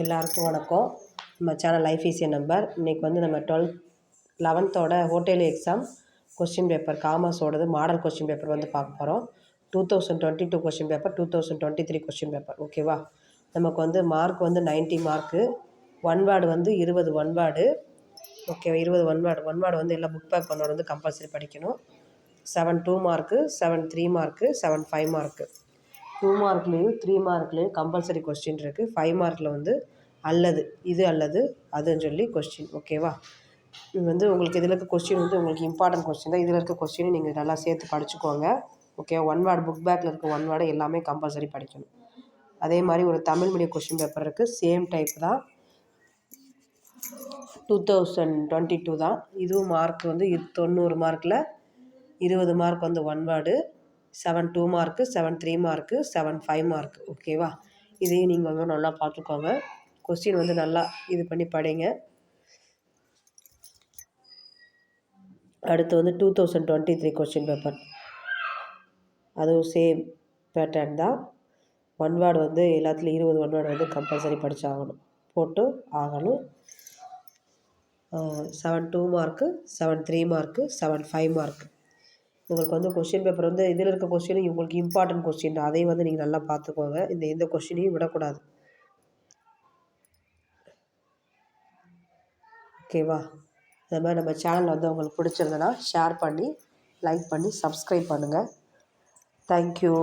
எல்லாருக்கும் வணக்கம். நம்ம சேனல் லைஃப் ஈஸி நம்பர். இன்றைக்கி வந்து நம்ம 11th ஹோட்டல் எக்ஸாம் கொஸ்டின் பேப்பர் காமர்ஸோடது மாடல் கொஸ்டின் பேப்பர் வந்து பார்க்க போகிறோம். 2022 கொஸ்டின் பேப்பர், 2023 கொஸ்டின் பேப்பர். ஓகேவா? நமக்கு வந்து மார்க் வந்து 90 மார்க்கு. ஒன் வேர்டு வந்து 20 ஒன் வேர்டு. ஓகேவா? 20 ஒன் வேர்டு வந்து எல்லாம் புக் பேக் பண்ணோட வந்து கம்பல்சரி படிக்கணும். 7 2 மார்க்கு, 7 3 மார்க்கு, 7 5 மார்க்கு. 2 மார்க்லேயும் 3 மார்க்லேயும் கம்பல்சரி கொஸ்டின் இருக்குது. 5 மார்க்கில் வந்து அல்லது இது அல்லது அதுன்னு சொல்லி கொஸ்டின். ஓகேவா? இது வந்து உங்களுக்கு இதில் இருக்க கொஸ்டின் வந்து உங்களுக்கு இம்பார்ட்டன்ட் கொஸ்டின் தான். இதில் இருக்க கொஸ்டினை நீங்கள் நல்லா சேர்த்து படிச்சுக்கோங்க. ஓகே, ஒன் வேர்டு புக் பேக்கில் இருக்க ஒன் வேர்டு எல்லாமே கம்பல்சரி படிக்கணும். அதே மாதிரி ஒரு தமிழ் மீடியம் கொஸ்டின் பேப்பர் இருக்குது. சேம் டைப் தான், 2022 தான். இதுவும் மார்க் வந்து 90 மார்க்கில் 20 மார்க் வந்து one word, 7 2 mark, 7 3 mark, 7 5 mark. ஓகேவா? இதையும் நீங்கள் வந்து நல்லா பார்த்துக்கோங்க. கொஸ்டின் வந்து நல்லா இது பண்ணி படிங்க. அடுத்து வந்து 2023 கொஸ்டின் பேப்பர். அதுவும் சேம் பேட்டர்ன் தான். ஒன் வேர்டு வந்து எல்லாத்துலேயும் 20 ஒன் வேர்டு வந்து கம்பல்சரி படித்தாகணும், போட்டு ஆகணும். 7 2 மார்க்கு, 7 3 மார்க்கு, 7 5 மார்க்கு. உங்களுக்கு வந்து கொஸ்டின் பேப்பர் வந்து இதில் இருக்க கொஸ்டின் உங்களுக்கு இம்பார்ட்டன்ட் கொஸ்டின் தான். அதையும் வந்து நீங்கள் நல்லா பார்த்துக்கோங்க. இந்த கொஸ்டினையும் விடக்கூடாது. ஓகேவா? இந்த மாதிரி நம்ம சேனல் வந்து உங்களுக்கு பிடிச்சிருந்தனா ஷேர் பண்ணி, லைக் பண்ணி, சப்ஸ்கிரைப் பண்ணுங்கள். தேங்க்யூ.